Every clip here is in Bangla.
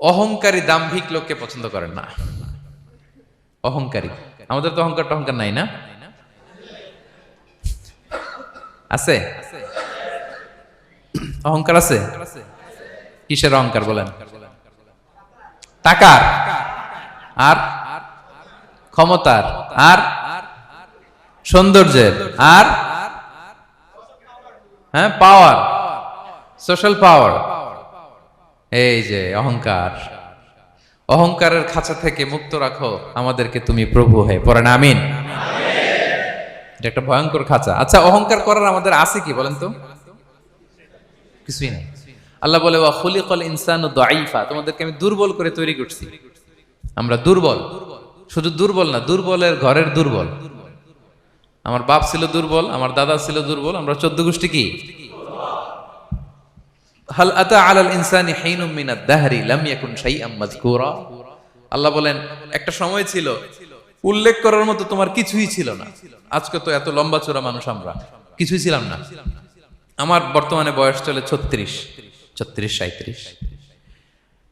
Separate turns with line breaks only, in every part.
অহংকারী দাম্ভিক লোককে পছন্দ করেন না। অহংকারী, আমাদের তো অহংকার টহংকার নাই না? আছে? অহংকার আছে? কিসের অহংকার বলেন? টাকার, আর ক্ষমতার, আর সৌন্দর্যের, আর হ্যাঁ পাওয়ার, সোশ্যাল পাওয়ার। এই যে অহংকার, অহংকারের খাঁচা থেকে মুক্ত রাখো আমাদেরকে তুমি প্রভু হয়ে, পড়েন আমিন। এটা একটা ভয়ঙ্কর খাঁচা। আচ্ছা, অহংকার করার আমাদের আছে কি বলেন তো? কিছুই নাই। আল্লাহ বলে ওয়া খুলিকাল ইনসানু দাঈফা, তোমাদেরকে আমি দুর্বল করে তৈরি করছি। আমরা দুর্বল, শুধু দুর্বল না, দুর্বলের ঘরের দুর্বল। আমার বাপ ছিল দুর্বল, আমার দাদা ছিল দুর্বল, আমরা 14 গোষ্ঠী কি? হাল আতা আলাল ইনসানি হিনুম মিনাদ দাহরি লাম ইয়াকুন শাইআম মাযকুরা। আল্লাহ বলেন একটা সময় ছিল উল্লেখ করার মতো তোমার কিছুই ছিল না। আজকে তো এত লম্বা চওড়া মানুষ, আমরা কিছুই ছিলাম না। আমার বর্তমানে বয়স চলে 36, 37।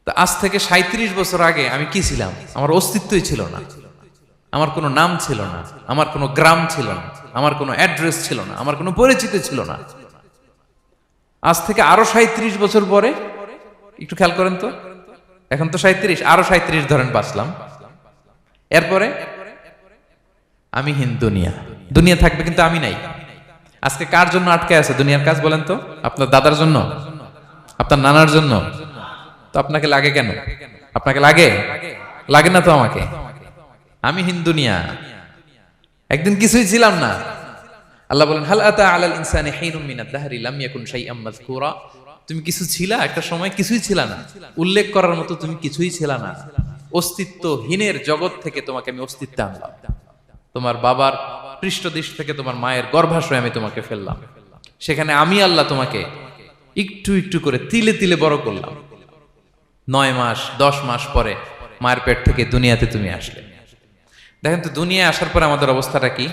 তা আজ থেকে 37 বছর আগে আমি কি ছিলাম? আমার অস্তিত্বই ছিল না, আমার কোনো নাম ছিল না, আমার কোনো গ্রাম ছিল না, আমার কোনো অ্যাড্রেস ছিল না, আমার কোনো পরিচিতি ছিল না। আজ থেকে আরো 37 বছর পরে একটু খেয়াল করেন তো, এখন তো 37, আরো 37 ধরেন বাঁচলাম। এরপরে আমি দুনিয়া, দুনিয়া থাকবে কিন্তু আমি নাই। আজকে কার জন্য আটকে আছে দুনিয়ার কাজ বলেন তো? আপনার দাদার জন্য, আপনার নানার জন্য। তো আপনাকে লাগে কেন? আপনাকে লাগে? লাগে না তো আমাকে। আমি দুনিয়া, একদিন কিছুই ছিলাম না। আল্লাহ বলেন হাল আতা আলাল ইনসানি হিনুম মিনাদ দাহরি লাম ইয়াকুন শাইআম মাযকুরা। তুমি কিছু ছিলা, একটা সময় কিছুই ছিলা না, উল্লেখ করার মতো তুমি কিছুই ছিলা না। অস্তিত্বহীনের জগৎ থেকে তোমাকে আমি অস্তিত্বে আনলাম। তোমার বাবার পৃষ্ঠদেশ থেকে তোমার মায়ের গর্ভাশয়ে আমি তোমাকে ফেললাম। সেখানে আমি আল্লাহ তোমাকে একটু একটু করে তিলে তিলে বড় করলাম। 9 মাস 10 মাস পরে মায়ের পেট থেকে দুনিয়াতে তুমি আসলে। দেখেন তো দুনিয়ায় আসার পরে আমাদের অবস্থাটা কি?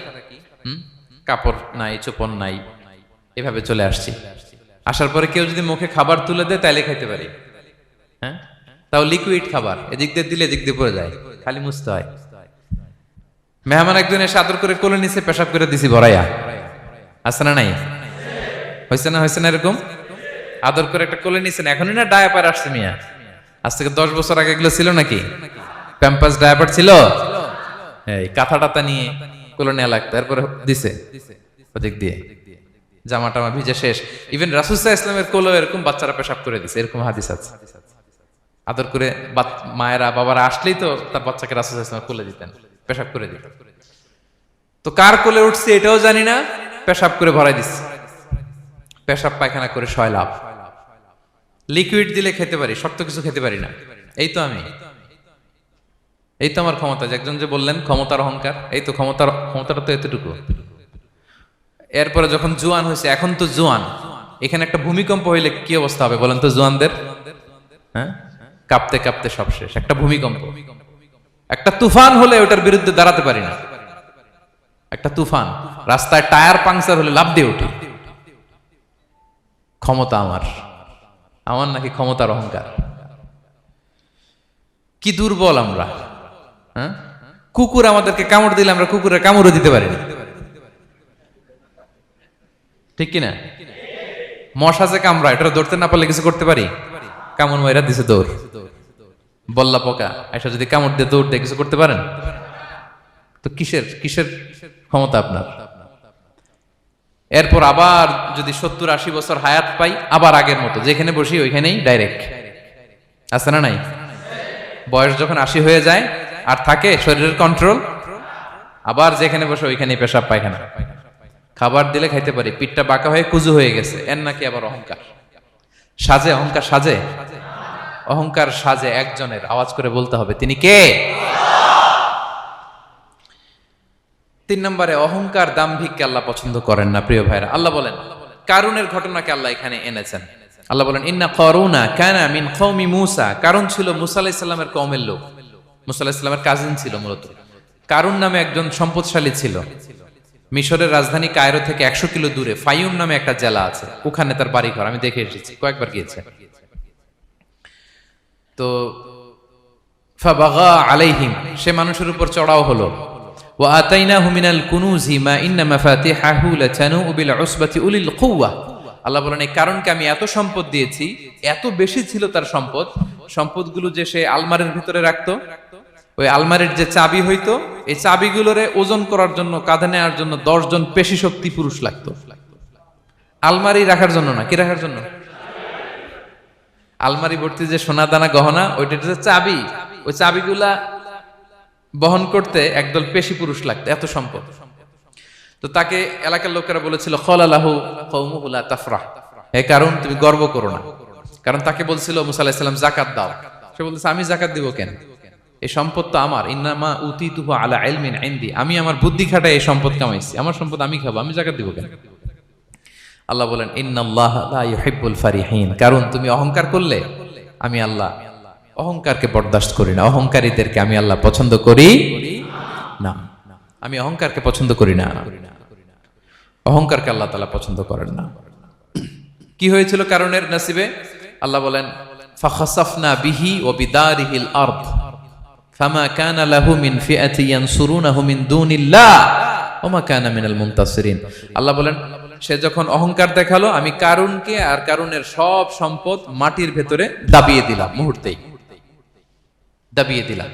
কাপড় নাই, চোপন নাই, এভাবে চলে আসছি। আসার পরে কেউ যদি মুখে খাবার তুলে দেয় তাইলে খাইতে পারি, হ্যাঁ, তাও লিকুইড খাবার, এদিক দিয়ে দিলে এদিক দিয়ে পড়ে যায়, খালি মুছতে হয়। মেহমান একজন এসে আদর করে কোলে নিচে পেশাব করে দিছি ভরাইয়া, আছে না নাই? হয়েছে না, হয়েছে না এরকম? আদর করে একটা কোলে নিছেন, এখনই না ডায়াপার আসছে মিয়া। আজ থেকে 10 বছর আগে এগুলো ছিল নাকি? প্যাম্পাস ডায়াপার ছিল, এই কাঁথা টাতা নিয়ে কোলে নেওয়া লাগতো, এরপরে দিছে ওদিক দিয়ে জামা টামা ভিজে শেষ। ইভেন রাসূল সাল্লাল্লাহু আলাইহি ওয়াসাল্লামের কোলে এরকম বাচ্চারা পেশাব করে দিছে, এরকম হাদিস আছে। আদর করে মায়েরা বাবারা আসলেই তো তার বাচ্চাকে রাসূল সাল্লাল্লাহু আলাইহি ওয়াসাল্লাম কোলে দিতেন, পেশাব করে দিতেন। তো কার কোলে উঠছে এটাও জানি না, পেশাব করে ভরাই দিচ্ছে। পেশাব পায়খানা করে সয়লাভ। লিকুইড দিলে খেতে পারি, শক্ত কিছু খেতে পারি না। এই তো আমি, এই তো আমার ক্ষমতা। একজন যে বললেন ক্ষমতার অহংকার, এই তো ক্ষমতাটা তো এতটুকু। এরপরে যখন জোয়ান হয়েছে, এখন তো জোয়ান, এখানে একটা ভূমিকম্প হইলে কি অবস্থা হবে বলেন তো জোয়ানদের? হ্যাঁ, কাঁপতে কাঁপতে সব শেষ। একটা ভূমিকম্প, একটা তুফান হলে ওটার বিরুদ্ধে দাঁড়াতে পারি না। একটা তুফান, রাস্তায় টায়ার পাংচার হলে লাফ দিয়ে উঠি। ক্ষমতা আমার, আমার নাকি ক্ষমতার অহংকার। কি দুর্বল আমরা, হ্যাঁ? কুকুর আমাদেরকে কামড় দিলে আমরা কুকুরের কামড়ও দিতে পারি না, ঠিক কিনা? মশা যে কামড়ায়, এটা ধরতে না পারলে কিছু করতে পারি? কামড় মাইরা দিছে দৌড়। বল্লা পোকা এসে যদি কামড় দিয়ে দৌড় দিয়ে কিছু করতে পারেন? তো কিসের কিসের ক্ষমতা আপনার? এরপর আবার যদি 70-80 বছর হায়াত পাই, আবার আগের মতো যেখানে বসি ওইখানেই ডাইরেক্ট, আছে না নাই? বয়স যখন 80 হয়ে যায় আর থাকে শরীরের কন্ট্রোল, আবার যেখানে বসে ওইখানেই পেশাব পায়খানা। খাবার দিলে খাইতে পারি, পিঠটা বাঁকা হয়ে কুজু হয়ে গেছে, এর নাকি আবার অহংকার। সাজে অহংকার, সাজে অহংকার, সাজে একজনের। আওয়াজ করে বলতে হবে তিনি কে? 3 নম্বরে অহংকার দাম্ভিককে আল্লাহ পছন্দ করেন না। প্রিয় ভাইরা, আল্লাহ বলেন কারুনের ঘটনাকে আল্লাহ এখানে এনেছেন। আল্লাহ বলেন ইন্না কারুনা কানা মিন কওমি মূসা। কারুন ছিল মুসা আলাইহিস সালামের কওমের লোক, মুসা আলাইহিস সালামের কাজিন ছিল মূলত। কারুন নামে একজন সম্পদশালী ছিল। মিশরের রাজধানী কায়রো থেকে 100 কিলো দূরে ফাইউম নামে একটা জেলা আছে, ওখানে তার বাড়ি ঘর। আমি দেখে এসেছি, কয়েকবার গিয়েছে। তো ফাবাগা আলাইহিম, সে মানুষের উপর চড়াও হলো। ওয়া আতাইনাহু মিনাল কুনুজি মা ইন্না মাফাতিহাহু লাতানু বিল উসবাতি উলিল কুওয়া। আল্লাহ বলেন এই কারণকে আমি এত সম্পদ দিয়েছি, এত বেশি ছিল তার সম্পদ, সম্পদগুলো যে সে আলমারির ভিতরে রাখতো, ওই আলমারির যে চাবি হইতো, এই চাবিগুলোরে ওজন করার জন্য, কাঁধে নেওয়ার জন্য 10 জন পেশি শক্তি পুরুষ লাগতো। আলমারি রাখার জন্য না, কি রাখার জন্য? আলমারি ভর্তি যে সোনা দানা গহনা, ওইটা যে চাবি, ওই চাবিগুলা বহন করতে একদল পেশি পুরুষ লাগতো, এত সম্পদ। তো তাকে এলাকার লোকেরা বলেছিল খলালাহু কওমুহু লা তাফরাহ, হে কারণ তুমি গর্ব করো না। কারণ তাকে বলছিল মুসা আলাইহিস সালাম যাকাত দাও, সে বলতেছে আমি যাকাত দিব কেন, এই সম্পদ তো আমার। ইন্নামা উতিতুহু আলা ইলমিন ইনদি, আমি আমার বুদ্ধি খাটায় এই সম্পদ কামাইছি, আমার সম্পদ আমি খাবো, আমি যাকাত দিব কেন? আল্লাহ বলেন ইন্নাল্লাহা লা ইউহিব্বুল ফারিহিন, কারণ তুমি অহংকার করলে আমি আল্লাহ অহংকারকে বরদাস্ত করি না, অহংকারীদেরকে আমি আল্লাহ পছন্দ করি না। আমি অহংকারকে পছন্দ করি না, অহংকারকে আল্লাহ তাআলা পছন্দ করেন না। কি হয়েছিল কারণের নসিবে? আল্লাহ বলেন ফাখাসাফনা বিহি ওয়া বিদারিহিল আরদ ফামা কানা লাহু মিন ফিআতি ইয়ানসুরুনাহু মিন দুনিল্লাহ ওয়া মা কানা মিনাল মুনতাসিরিন। আল্লাহ বলেন সে যখন অহংকার দেখালো, আমি কারুনকে আর কারুনের সব সম্পদ মাটির ভেতরে দাবিয়ে দিলাম, মুহূর্তেই দাবিয়ে দিলাম।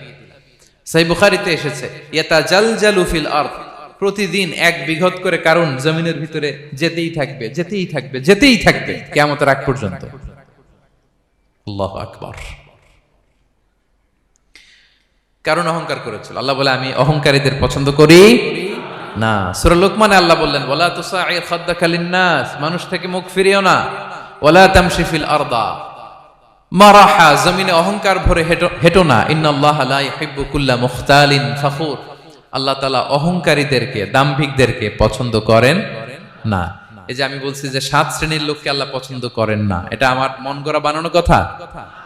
সহিহ বুখারীতে এসেছে ইয়াতাজালজালু ফিল আরদ, প্রতিদিন 1 বিঘত করে কারুন জমিনের ভিতরে যেতেই থাকবে, যেতেই থাকবে, যেতেই থাকবে কিয়ামতের আগ পর্যন্ত। আল্লাহু আকবার। কারণ অহংকার করেছিল। আল্লাহ বলে আমি অহংকারীদের পছন্দ করি না। সূরা লোকমানে আল্লাহ বললেন ওয়ালা তুসাইর খাদ্দাকা লিন্নাস, মানুষ থেকে মুখ ফিরিও না। ওয়ালা তামশি ফিল আরদা মারাহা, জমিনে অহংকার ভরে হেঁটো না। ইন্নাল্লাহা লা ইউহিব্বু কুল্লা মুখতালিন ফখুর, আল্লাহ তাআলা অহংকারীদেরকে, দাম্ভিকদেরকে পছন্দ করেন না। এই যে আমি বলছি যে 7 শ্রেণীর লোককে আল্লাহ পছন্দ করেন না, এটা আমার মন গড়া বানানো কথা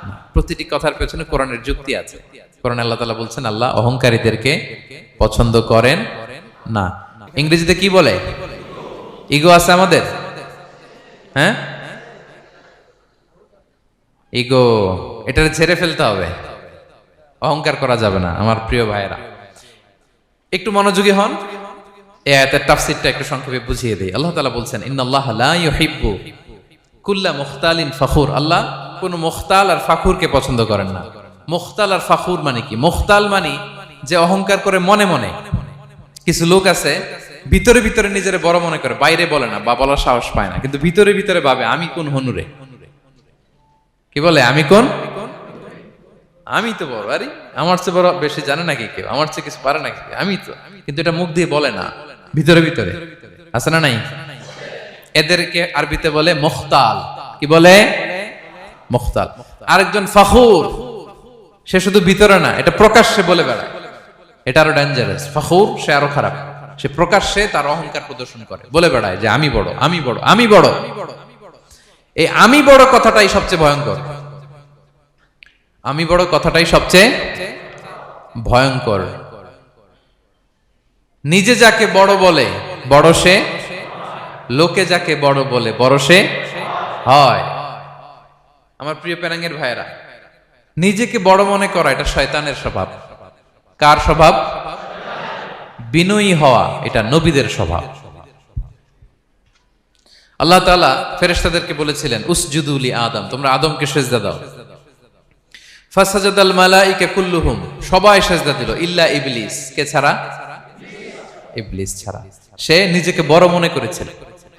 না। প্রতিটি কথার পেছনে কোরআনের যুক্তি আছে। কোরআনে আল্লাহ তাআলা বলছেন আল্লাহ অহংকারীদেরকে পছন্দ করেন না। ইংরেজিতে কি বলে? ইগো আছে আমাদের, হ্যাঁ ইগো, এটারে ছেড়ে ফেলতে হবে, অহংকার করা যাবে না। আমার প্রিয় ভাইয়েরা একটু মনোযোগী হন, এই আয়াতের তাফসীরটা একটু সংক্ষেপে বুঝিয়ে দেই। আল্লাহ তাআলা বলছেন ইন্নাল্লাহা লা ইউহিব্বু কুল্লা মুখতালিন ফখুর, আল্লাহ কোন মুখতাল আর ফাখুরকে পছন্দ করেন না। মুখতাল আর ফাখুর মানে কি? মুখতাল মানে যে অহংকার করে মনে মনে। কিছু লোক আছে ভিতরে ভিতরে নিজের বড় মনে করে, বাইরে বলে না বা বলার সাহস পায় না, কিন্তু ভিতরে ভিতরে ভাবে আমি কোন হনুরে, কি বলে আমি কোন, আমি তো বড়, আরে আমার চেয়ে বড় বেশি জানে নাকি কেউ, আমার চেয়ে কিছু পারে নাকি, আমি তো, কিন্তু এটা মুখ দিয়ে বলে না, ভিতরে ভিতরে আছে না নাই? এদেরকে আরবিতে বলে মুখতাল। কি বলে? মুখতাল। আরেকজন ফখুর, সে শুধু ভিতরে না, এটা প্রকাশ্যে বলে বেড়ায়, এটা আরো ডেঞ্জারাস। ফখুর সে আরো খারাপ, সে প্রকাশ্যে তার অহংকার প্রদর্শন করে, বলে বেড়ায় যে আমি বড়, আমি বড়, আমি বড়। এই আমি বড় কথাটাই সবচেয়ে ভয়ঙ্কর। আমি বড় কথাটাই সবচেয়ে ভয়ঙ্কর। নিজে যাকে বড় বলে বড় সে, লোকে যাকে বড় বলে বড় সে হয়। আমার প্রিয় পেনাঙ্গের ভাইয়েরা, নিজেকে বড় মনে করা এটা শয়তানের স্বভাব। কার স্বভাব? বিনয়ী হওয়া এটা নবীদের স্বভাব। আল্লাহ তাআলা ফেরেশতাদেরকে বলেছিলেন উসজুদু লি আদম, তোমরা আদমকে সিজদা দাও। ফাসাজাদাল মালাইকা কুল্লুহুম, সবাই সিজদা দিল ইল্লা ইবলিস, কে ছাড়া? ইবলিস ছাড়া। সে নিজেকে বড় মনে করেছিল,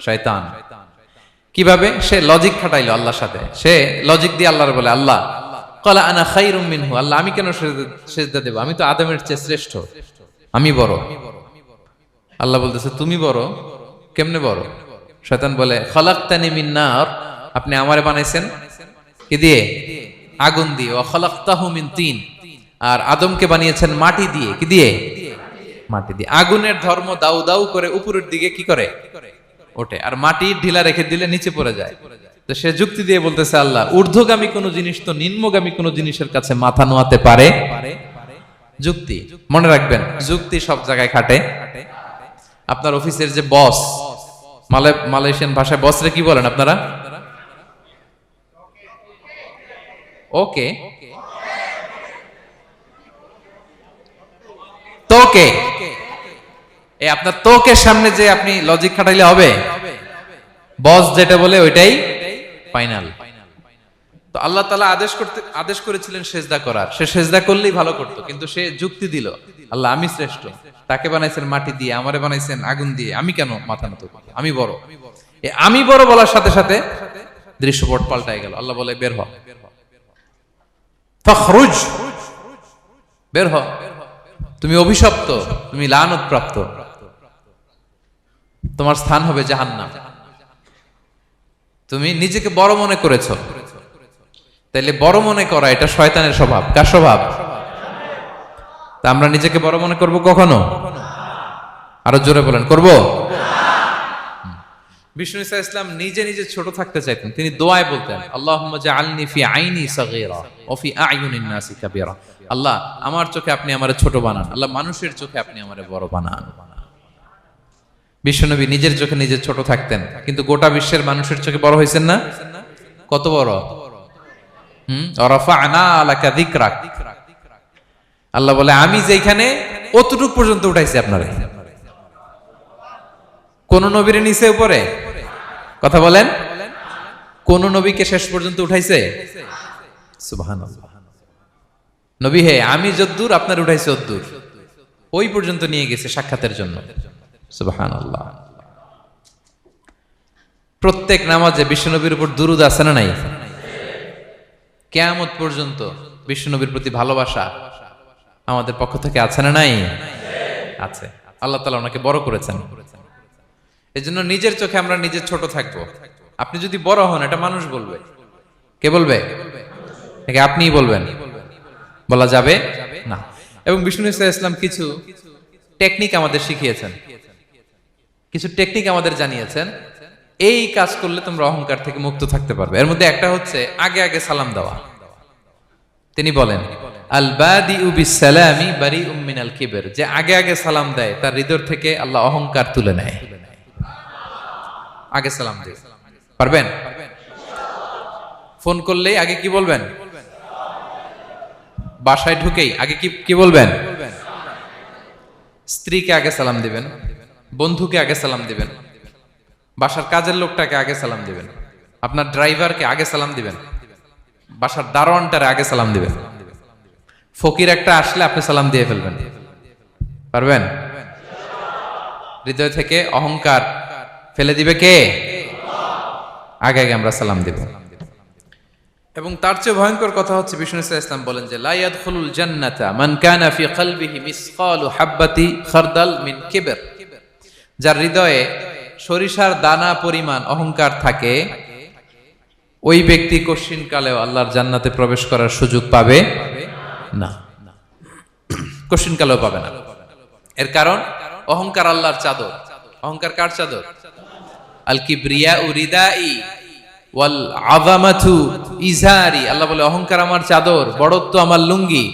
শয়তান। কিভাবে? সে লজিক খাটাইলো আল্লাহর সাথে। সে লজিক দিয়ে আল্লাহর বলে আল্লাহ ক্বালা আনা খায়রুম মিনহু, আল্লাহ আমি কেন সিজদা দেব, আমি তো আদমের চেয়ে শ্রেষ্ঠ, আমি বড়। আল্লাহ বলতেছে তুমি বড়, কেমনে বড়? শয়তান বলে খালাকতানি মিন নার, আপনি আমারে বানাইছেন কি দিয়ে? আগুন দিয়ে। ওয়া খালাকতাহু মিন তিন, আর আদমকে বানিয়েছেন মাটি দিয়ে। কি দিয়ে? মাটি দিয়ে। আগুনের ধর্ম দাউ দাউ করে উপরের দিকে কি করে? ওঠে, আর মাটি ঢিলা রেখে দিলে নিচে পড়ে যায়। তো সে যুক্তি দিয়ে বলতেছে আল্লাহ ঊর্ধ্বগামী কোন জিনিস তো নিম্নগামী কোন জিনিসের কাছে মাথা নোয়াতে পারে? যুক্তি। মনে রাখবেন যুক্তি সব জায়গায় খাটে। আপনার অফিসের যে বস, মালয়েশিয়ান ভাষায় বসরে কি বলেন আপনারা? ওকে। তোকে, এই আপনার তোকের সামনে যে আপনি লজিক খাটাইলে হবে? বস যেটা বলে ওইটাই ফাইনাল। তো আল্লাহ তাআলা আদেশ করেছিলেন সেজদা করার, সে সেজদা করলেই ভালো করতো, কিন্তু সে যুক্তি দিল আল্লাহ আমি শ্রেষ্ঠ, তাকে বানাইছেন মাটি দিয়ে, আমারে বানাইছেন আগুন দিয়ে, আমি কেন মাথা নত করব? আমি বড়। আমি বড় বলার সাথে সাথে দৃশ্যপট পাল্টায় গেল। আল্লাহ বলে বের হ, ফখরুজ, বের হ, তুমি অভিশপ্ত, তুমি লানত প্রাপ্ত, তোমার স্থান হবে জাহান্নাম। তুমি নিজেকে বড় মনে করেছো, তাইলে বড় মনে করা এটা শয়তানের স্বভাব। কার স্বভাব? তা আমরা নিজেকে বড় মনে করব কখনো? আরো জোরে বলেন, করব? বিষ্ণু ঈসা ইসলাম নিজে নিজে ছোট থাকতে চাইতেন। তিনি দোয়ায় বলতেন আল্লাহুম্মা জাআলনি ফি আইনি সাগীরা ওয়া ফি আ'য়ুনিন নাসি কাবীরা। আল্লাহ আমার চোখে আপনি আমারে ছোট বানান, আল্লাহ মানুষের চোখে আপনি আমারে বড় বানান। বিশ্বনবী নিজের চোখে নিজে ছোট থাকতেন, কিন্তু গোটা বিশ্বের মানুষের চোখে বড় হয়েছেন না? কত বড়? রাফা'না লাকা যিকরাক। আল্লাহ বলে আমি যেখানে অতটুকু পর্যন্ত উঠাইছি আপনারে। কোন নবীর নিচে উপরে? কথা বলেন, কোন নবীকে শেষ পর্যন্ত উঠাইছে? সুবহানাল্লাহ। নবী হে আমি যদ্দূর আপনার উঠাইছে অদ্দূর, ওই পর্যন্ত নিয়ে গেছে সাক্ষাতের জন্য। সুবহানাল্লাহ। প্রত্যেক নামাজে বিশ্বনবীর উপর দুরূদ আছে না নাই? কিয়ামত পর্যন্ত বিশ্বনবীর প্রতি ভালোবাসা আমাদের পক্ষ থেকে আছে না নাই? আছে। আল্লাহ তাআলা ওনাকে বড় করেছেন। এজন্য নিজের চোখে আমরা নিজে ছোট থাকবো। আপনি যদি বড় হন এটা মানুষ বলবে। কে বলবে? নাকি আপনিই বলবেন? বলা যাবে না। এবং বিষ্ণু ইসলাম কিছু টেকনিক আমাদের শিখিয়েছেন, কিছু টেকনিক আমাদের জানিয়েছেন। এই কাজ করলে তোমরা অহংকার থেকে মুক্ত থাকতে পারবে। এর মধ্যে একটা হচ্ছে আগে আগে সালাম দেওয়া। তিনি বলেন আল বাদিউ বিসসালামি বারিউম মিনাল কিবর, যে আগে আগে সালাম দেয় তার হৃদয় থেকে আল্লাহ অহংকার তুলে নেয়। আগে সালাম দিয়ে পারবেন? ফোন করলেই আগে কি বলবেন? বাসায় ঢুকেই আগে কি বলবেন? স্ত্রীকে আগে সালাম দিবেন, বন্ধুকে আগে সালাম দিবেন, বাসার কাজের লোকটাকে আগে সালাম দিবেন, আপনার ড্রাইভারকে আগে সালাম দিবেন, বাসার দারোয়ানটারে আগে সালাম দিবেন। ফকির একটা আসলে আপনি সালাম দিয়ে ফেলবেন। পারবেন? হৃদয় থেকে অহংকার ফেলে দিবে কে? আগে আগে আমরা সালাম দিব। এবং তার চেয়ে ভয়ঙ্কর কথা হচ্ছে বিষ্ণু ইসলাম বলেন যে লা ইয়াদখুলুল জান্নাতা মান কানা ফি কলবিহি মিসকালু হাববাতি খারদাল মিন কিবর, যার হৃদয়ে সরিষার দানা পরিমাণ অহংকার থাকে ওই ব্যক্তি কশিনকালেও আল্লাহর জান্নাতে প্রবেশ করার সুযোগ পাবে না। কশিনকালেও পাবে না। এর কারণ অহংকার আল্লাহর চাদর। অহংকার কার চাদর? আল কিবরিয়া রিদাই ওয়াল আযামাতু ইজারি। আল্লাহ বলে অহংকার আমার চাদর, বড়ত্ব আমার লুঙ্গি।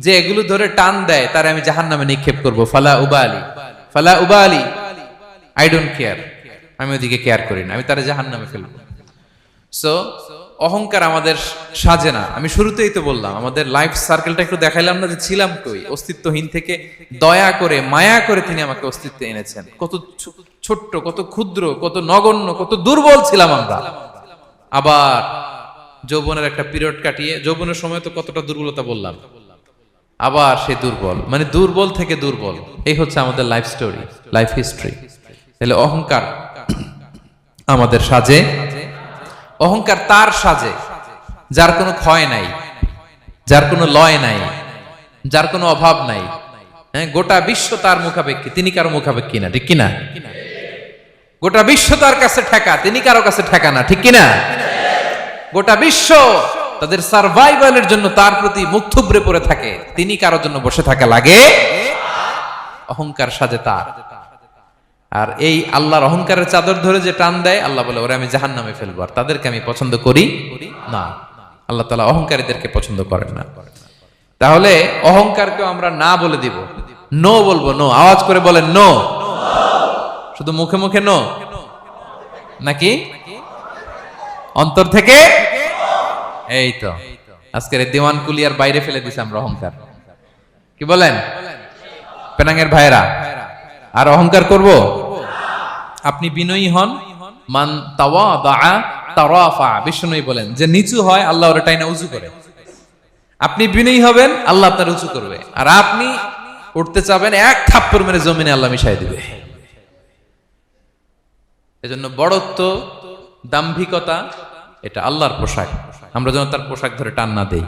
যে এগুলো ধরে টান দেয় তারে আমি জাহান্নামে নিক্ষেপ করব। ফালা উবালি, ফালা উবালি, আই ডোন্ট কেয়ার, আমি ওদিকে কেয়ার করি না, আমি তারে জাহান্নামে ফেলবো। সো অহংকার আমাদের সাজে না। আমি শুরুতেই তো বললাম আমাদের লাইফ সার্কেলটা একটু দেখাইলাম না যে ছিলাম কই, অস্তিত্বহীন থেকে দয়া করে মায়া করে তিনি আমাকে অস্তিত্বে এনেছেন। কত ছোট্ট, কত ক্ষুদ্র, কত নগণ্য, কত দুর্বল ছিলাম আমরা। আবার যৌবনের একটা পিরিয়ড কাটিয়ে, যৌবনের সময় তো কতটা দুর্বলতা বললাম, আবার সে দুর্বল, মানে দুর্বল থেকে দুর্বল। এই হচ্ছে আমাদের লাইফ স্টোরি, লাইফ হিস্ট্রি। তাহলে অহংকার আমাদের সাজে। অহংকার তার সাজে যার কোনো ক্ষয় নাই, যার কোনো লয় নাই, যার কোনো অভাব নাই। হ্যাঁ, গোটা বিশ্ব তার মুখাপেক্ষী, তিনি কারো মুখাপেক্ষী না, ঠিক কিনা? গোটা বিশ্ব তার কাছে ঠেকা, তিনি কারো কাছে ঠেকা না, ঠিক কিনা? গোটা বিশ্ব তাদের সার্ভাইভালের জন্য তার প্রতি মুখ থুবড়ে পড়ে থাকে, তিনি কারোর জন্য বসে থাকা লাগে। অহংকার সাজে তার। আর এই আল্লাহর অহংকারের চাদর ধরে যে টান দেয়, আল্লাহ বলে ওরে আমি জাহান্নামে ফেলবো, আর তাদেরকে আমি পছন্দ করি না। আল্লাহ তাআলা অহংকারীদেরকে পছন্দ করেন না। তাহলে অহংকারকেও আমরা না বলে দিব, নো বলবো, নো। আওয়াজ করে বলেন নো। শুধু মুখে মুখে নো নাকি অন্তর থেকে? এই তো আজকের দিওয়ান কুলিয়ার বাইরে ফেলে দিছি আমরা অহংকার। কি বলেন? পেনাঙ্গের ভাইরা, আর অহংকার করব? আপনি বিনয়ী হন। মান তাওয়াদা তারাফা, বিষ্ণু বলেন যে নিচু হয় আল্লাহ ওর টাইনা উঁচু করে। আপনি বিনয়ী হবেন, আল্লাহ আপনার উঁচু করবে। আর আপনি উঠতে চাবেন, এক থাপ্পড় মেরে জমিনে আল্লাহ মিশাই দিবে। এজন্য বড়ত্ব, দাম্ভিকতা এটা আল্লাহর পোশাক, আমরা যেন তার পোশাক ধরে টান না দেই।